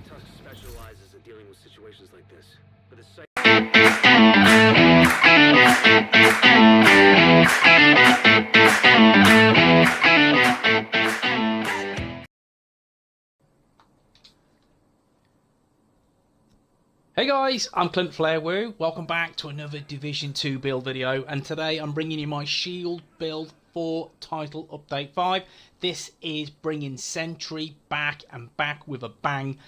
Tusk specializes in dealing with situations like this. For the site. Hey guys, I'm Clint WOOO. Welcome back to another Division 2 build video, and today I'm bringing you my shield build for Title Update 5. This is bringing Sentry back and back with a bang.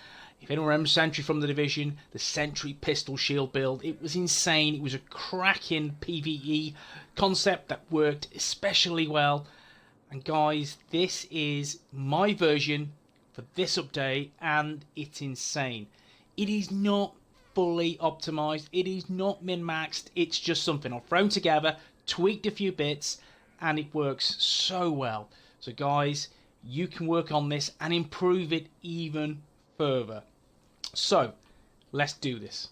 If anyone remembers Sentry from the Division, the Sentry pistol shield build, it was insane. It was a cracking PvE concept that worked especially well. And guys, this is my version for this update, and it's insane. It is not fully optimized, it is not min-maxed, it's just something I've thrown together, tweaked a few bits, and it works so well. So guys, you can work on this and improve it even further. So let's do this.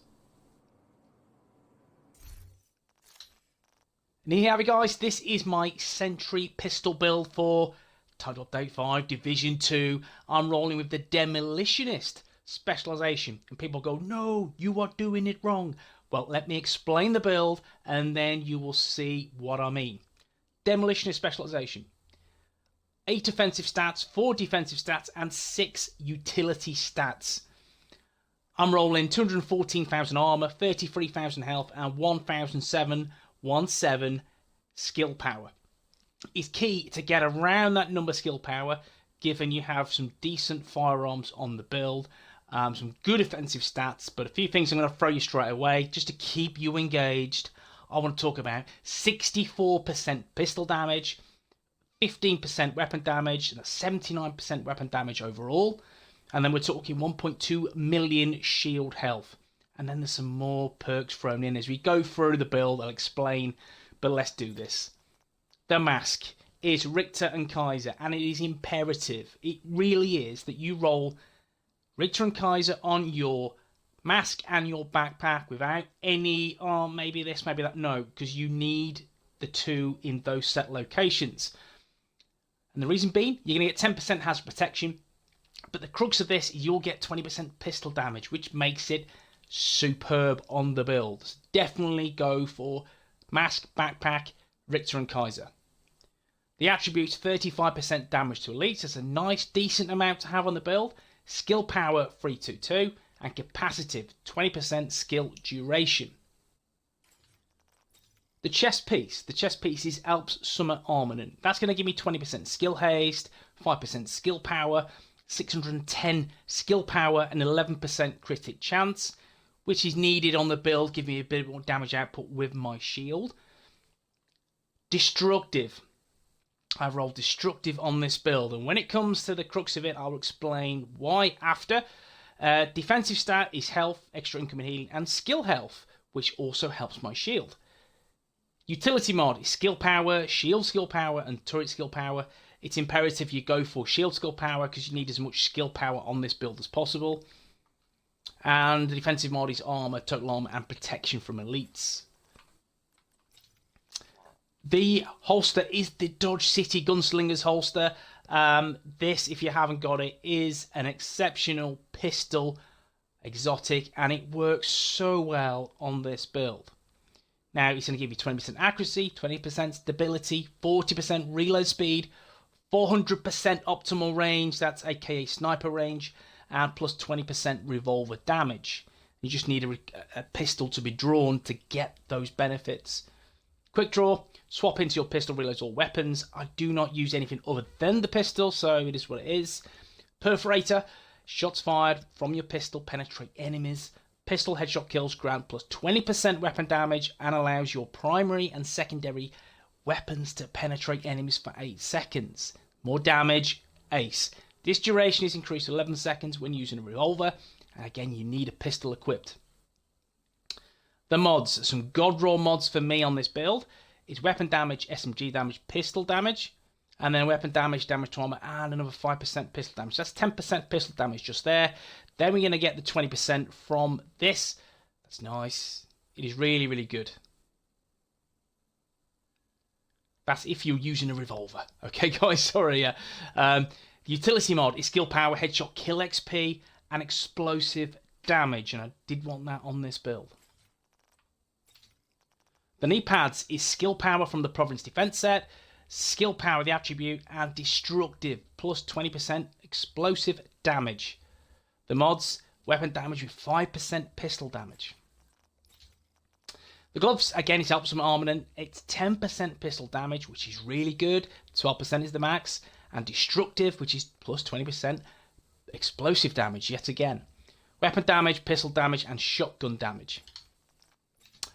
And here we go, guys, this is my Sentry pistol build for Title Update 5 Division 2. I'm rolling with the Demolitionist Specialization, and people go, no, you are doing it wrong. Well, let me explain the build and then you will see what I mean. Demolitionist Specialization, 8 offensive stats, 4 defensive stats, and 6 utility stats. I'm rolling 214,000 armor, 33,000 health, and 1,717 skill power. It's key to get around that number skill power, given you have some decent firearms on the build. Some good offensive stats, but a few things I'm going to throw you straight away just to keep you engaged. I want to talk about 64% pistol damage, 15% weapon damage, and a 79% weapon damage overall. And then we're talking 1.2 million shield health. And then there's some more perks thrown in as we go through the build. I'll explain, but let's do this. The mask is Richter and Kaiser, and it is imperative. It really is that you roll Richter and Kaiser on your mask and your backpack without any, oh, maybe this, maybe that. No, because you need the two in those set locations. And the reason being, you're going to get 10% hazard protection, but the crux of this is you'll get 20% pistol damage, which makes it superb on the build. So definitely go for mask, backpack, Richter and Kaiser. The attributes 35% damage to elites. That's a nice, decent amount to have on the build. Skill power 322 and capacitive 20% skill duration. The chest piece is Alps Summer Armament. That's going to give me 20% skill haste, 5% skill power, 610 skill power, and 11% critic chance, which is needed on the build, giving me a bit more damage output with my shield. Destructive. I've rolled destructive on this build, and when it comes to the crux of it, I'll explain why after. Defensive stat is health, extra incoming healing, and skill health, which also helps my shield. Utility mod is skill power, shield skill power, and turret skill power. It's imperative you go for shield skill power because you need as much skill power on this build as possible. And the defensive mod is armor, total armor, and protection from elites. The holster is the Dodge City Gunslinger's holster. This, if you haven't got it, is an exceptional pistol, exotic, and it works so well on this build. Now, it's going to give you 20% accuracy, 20% stability, 40% reload speed, 400% optimal range, that's aka sniper range, and plus 20% revolver damage. You just need a pistol to be drawn to get those benefits. Quick draw. Swap into your pistol, reloads all weapons. I do not use anything other than the pistol, so it is what it is. Perforator. Shots fired from your pistol penetrate enemies. Pistol headshot kills grant plus 20% weapon damage and allows your primary and secondary weapons to penetrate enemies for 8 seconds. More damage, ace. This duration is increased to 11 seconds when using a revolver, and again you need a pistol equipped. The mods, some god raw mods for me on this build. Is weapon damage, SMG damage, pistol damage, and then weapon damage, damage to armor, and another 5% pistol damage. That's 10% pistol damage just there. Then we're going to get the 20% from this. That's nice. It is really, really good. That's if you're using a revolver. Okay, guys, sorry. The utility mod is skill power, headshot, kill XP, and explosive damage, and I did want that on this build. The knee pads is skill power from the Province Defense set, skill power the attribute, and destructive plus 20% explosive damage. The mods, weapon damage with 5% pistol damage. The gloves, again, it helps from armament. It's 10% pistol damage, which is really good. 12% is the max. And destructive, which is plus 20% explosive damage, yet again. Weapon damage, pistol damage, and shotgun damage.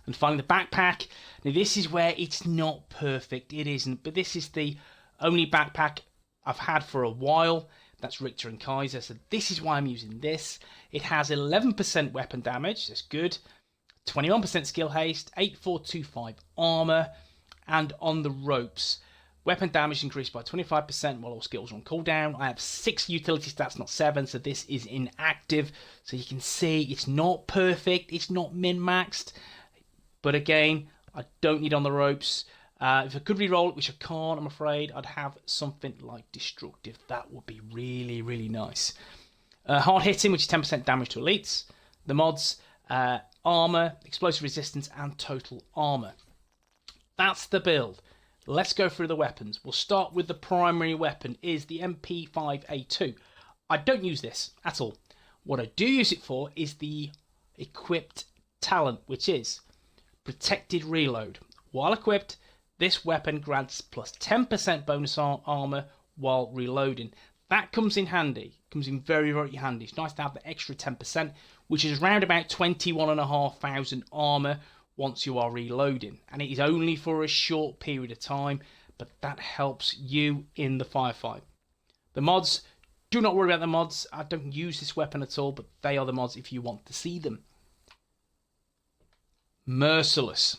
And finally, the backpack. Now, this is where it's not perfect. It isn't. But this is the only backpack I've had for a while. That's Richter and Kaiser. So this is why I'm using this. It has 11% weapon damage. That's good. 21% skill haste, 8425 armor, and on the ropes, weapon damage increased by 25% while all skills are on cooldown. I have 6 utility stats, not 7, so this is inactive. So you can see it's not perfect, it's not min-maxed, but again, I don't need on the ropes. If I could re-roll it, which I can't, I'm afraid, I'd have something like destructive. That would be really, really nice. Hard hitting, which is 10% damage to elites. The mods, armor, explosive resistance, and total armor. That's the build. Let's go through the weapons. We'll start with the primary weapon, is the MP5A2. I don't use this at all. What I do use it for is the equipped talent, which is protected reload. While equipped, this weapon grants plus 10% bonus armor while reloading. That comes in handy. Comes in very, very handy. It's nice to have the extra 10%, which is around about 21,500 armor once you are reloading. And it is only for a short period of time, but that helps you in the firefight. The mods, do not worry about the mods. I don't use this weapon at all, but they are the mods if you want to see them. Merciless.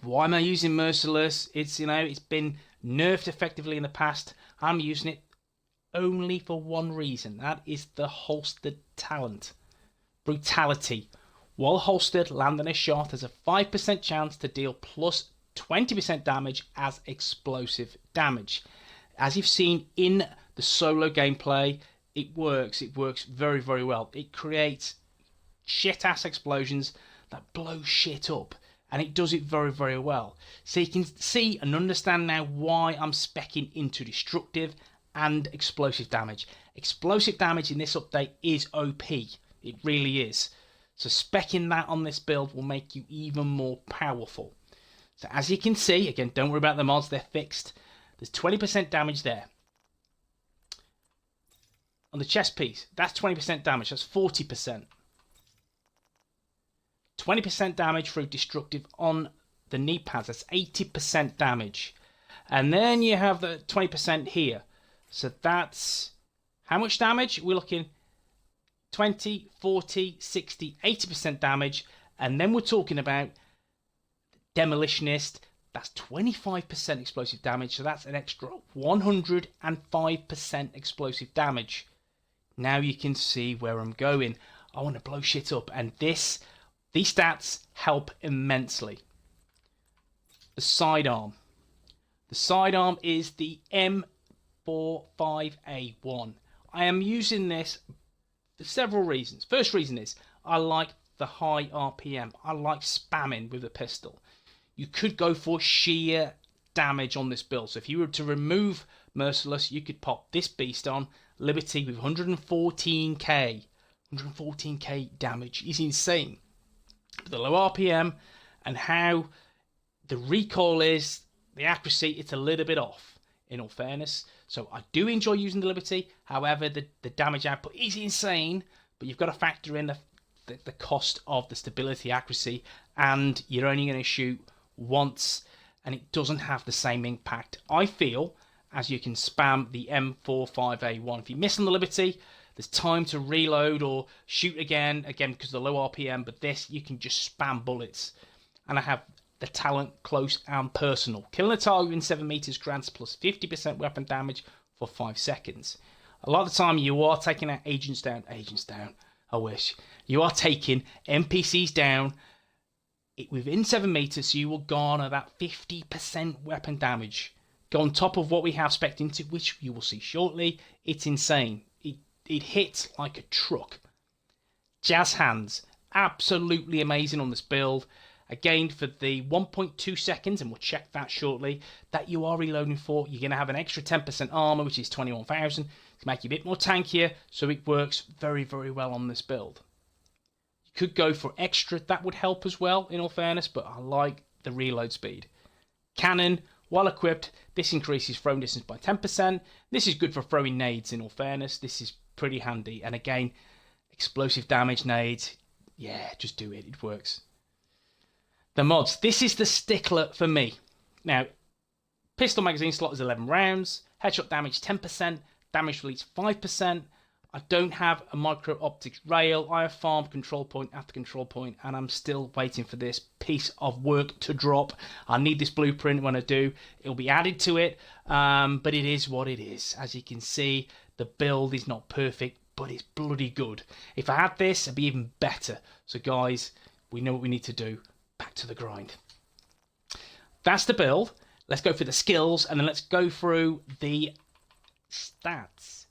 Why am I using Merciless? It's, it's been nerfed effectively in the past. I'm using it only for one reason. That is the holstered talent. Brutality. While holstered, landing a shot has a 5% chance to deal plus 20% damage as explosive damage. As you've seen in the solo gameplay, it works. It works very, very well. It creates shit-ass explosions that blow shit up. And it does it very, very well. So you can see and understand now why I'm speccing into destructive and explosive damage. Explosive damage in this update is OP. It really is. So speccing that on this build will make you even more powerful. So as you can see, again, don't worry about the mods, they're fixed. There's 20% damage there. On the chest piece, that's 20% damage, that's 40%. 20% damage through destructive on the knee pads, that's 80% damage. And then you have the 20% here. So that's how much damage? We're looking 20, 40, 60, 80% damage. And then we're talking about Demolitionist. That's 25% explosive damage. So that's an extra 105% explosive damage. Now you can see where I'm going. I want to blow shit up. And these stats help immensely. The sidearm. The sidearm is the M45A1. I am using this for several reasons. First reason is I like the high RPM. I like spamming with the pistol. You could go for sheer damage on this build. So if you were to remove Merciless, you could pop this beast on. Liberty with 114k. 114k damage is insane. But the low RPM and how the recoil is, the accuracy, it's a little bit off, in all fairness. So I do enjoy using the Liberty. However, the damage output is insane, but you've got to factor in the cost of the stability, accuracy, and you're only going to shoot once, and it doesn't have the same impact. I feel, as you can spam the M45A1. If you miss on the Liberty, there's time to reload or shoot again because of the low RPM, but this, you can just spam bullets. And I have the talent close and personal. Killing a target in 7 meters grants plus 50% weapon damage for 5 seconds. A lot of the time you are taking out agents down, I wish. You are taking NPCs down within 7 meters, so you will garner that 50% weapon damage. Go on top of what we have spec'd into, which you will see shortly. It's insane. it hits like a truck. Jazz hands, absolutely amazing on this build. Again, for the 1.2 seconds, and we'll check that shortly, that you are reloading for, you're going to have an extra 10% armor, which is 21,000, to make you a bit more tankier, so it works very, very well on this build. You could go for extra, that would help as well, in all fairness, but I like the reload speed. Cannon, while equipped, this increases throwing distance by 10%. This is good for throwing nades, in all fairness. This is pretty handy. And again, explosive damage nades, yeah, just do it, it works. The mods. This is the stickler for me. Now, pistol magazine slot is 11 rounds. Headshot damage 10%. Damage release 5%. I don't have a micro optics rail. I have farmed control point after control point, and I'm still waiting for this piece of work to drop. I need this blueprint. When I do, it'll be added to it. But it is what it is. As you can see, the build is not perfect, but it's bloody good. If I had this, it'd be even better. So guys, we know what we need to do. Back to the grind. That's the build. Let's go through the skills, and then let's go through the stats.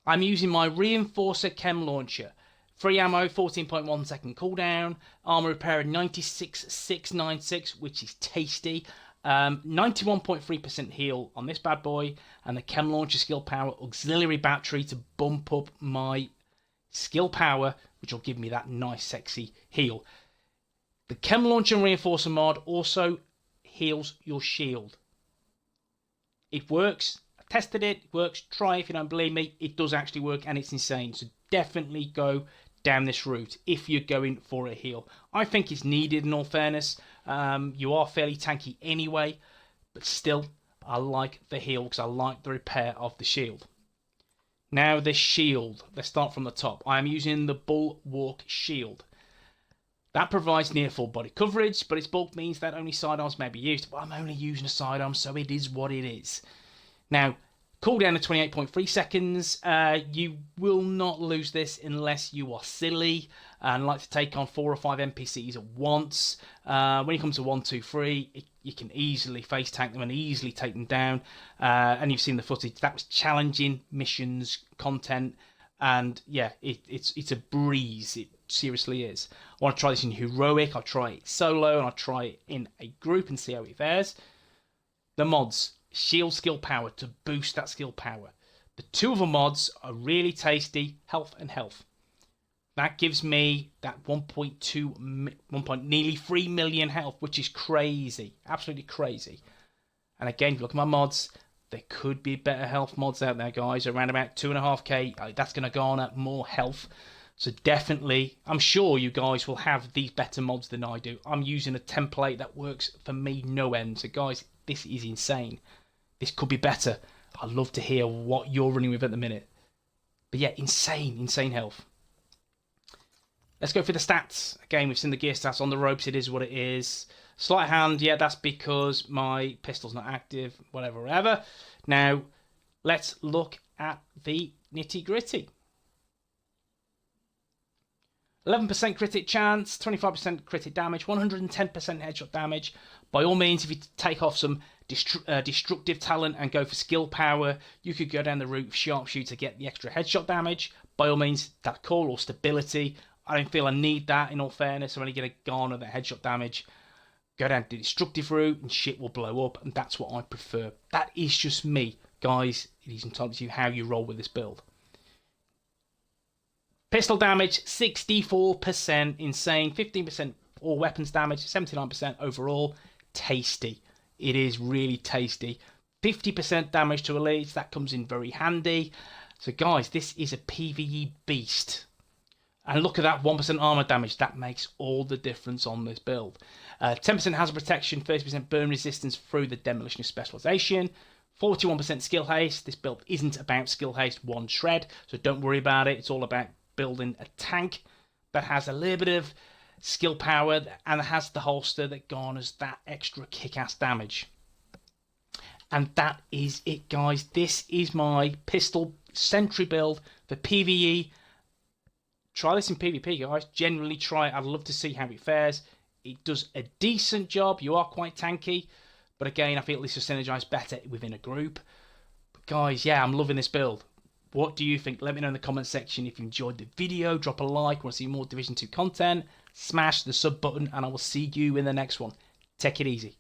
I'm using my Reinforcer Chem Launcher. Free ammo, 14.1 second cooldown. Armor repair, 96,696, which is tasty. 91.3% heal on this bad boy. And the Chem Launcher skill power auxiliary battery to bump up my skill power, which will give me that nice sexy heal. The Chem Launcher and Reinforcer mod also heals your shield. It works. I tested it. It works. Try it if you don't believe me. It does actually work, and it's insane. So definitely go down this route if you're going for a heal. I think it's needed in all fairness. You are fairly tanky anyway, but still, I like the heal because I like the repair of the shield. Now the shield. Let's start from the top. I am using the Bulwark shield. That provides near full body coverage, but its bulk means that only sidearms may be used. But I'm only using a sidearm, so it is what it is. Now, cooldown of 28.3 seconds. You will not lose this unless you are silly and like to take on 4 or 5 NPCs at once. When you come to 1, 2, 3, you can easily face tank them and easily take them down. And you've seen the footage. That was challenging missions, content, and yeah, it's a breeze. It seriously is. I want to try this in heroic. I'll try it solo, and I'll try it in a group and see how it fares. The mods. Shield skill power to boost that skill power. The two other mods are really tasty. Health and health. That gives me that 1.2, nearly 3 million health, which is crazy. Absolutely crazy. And again, if you look at my mods, there could be better health mods out there, guys. Around about 2.5k. That's going to garner more health. So definitely, I'm sure you guys will have these better mods than I do. I'm using a template that works for me no end. So guys, this is insane. This could be better. I'd love to hear what you're running with at the minute. But yeah, insane health. Let's go through the stats. Again, we've seen the gear stats on the ropes. It is what it is. Sleight of hand, yeah, that's because my pistol's not active. Whatever. Now, let's look at the nitty gritty. 11% critic chance, 25% critic damage, 110% headshot damage. By all means, if you take off some destructive talent and go for skill power, you could go down the route of sharpshooter to get the extra headshot damage. By all means, that's cool, or stability. I don't feel I need that, in all fairness. I'm only going to garner the headshot damage. Go down the destructive route and shit will blow up, and that's what I prefer. That is just me. Guys, it is entirely to you how you roll with this build. Pistol damage, 64%, insane. 15% all weapons damage, 79% overall. Tasty. It is really tasty. 50% damage to elites, that comes in very handy. So guys, this is a PvE beast. And look at that 1% armor damage. That makes all the difference on this build. 10% hazard protection, 30% burn resistance through the demolition of specialization. 41% skill haste. This build isn't about skill haste one shred, so don't worry about it. It's all about building a tank that has a little bit of skill power and has the holster that garners that extra kick-ass damage. And that is it, guys. This is my pistol Sentry build for PvE. Try this in PvP, guys. Generally try it. I'd love to see how it fares. It does a decent job. You are quite tanky, but again, I feel this will synergize better within a group. But guys, yeah, I'm loving this build. What do you think? Let me know in the comment section. If you enjoyed the video, drop a like. Want to see more Division 2 content? Smash the sub button, and I will see you in the next one. Take it easy.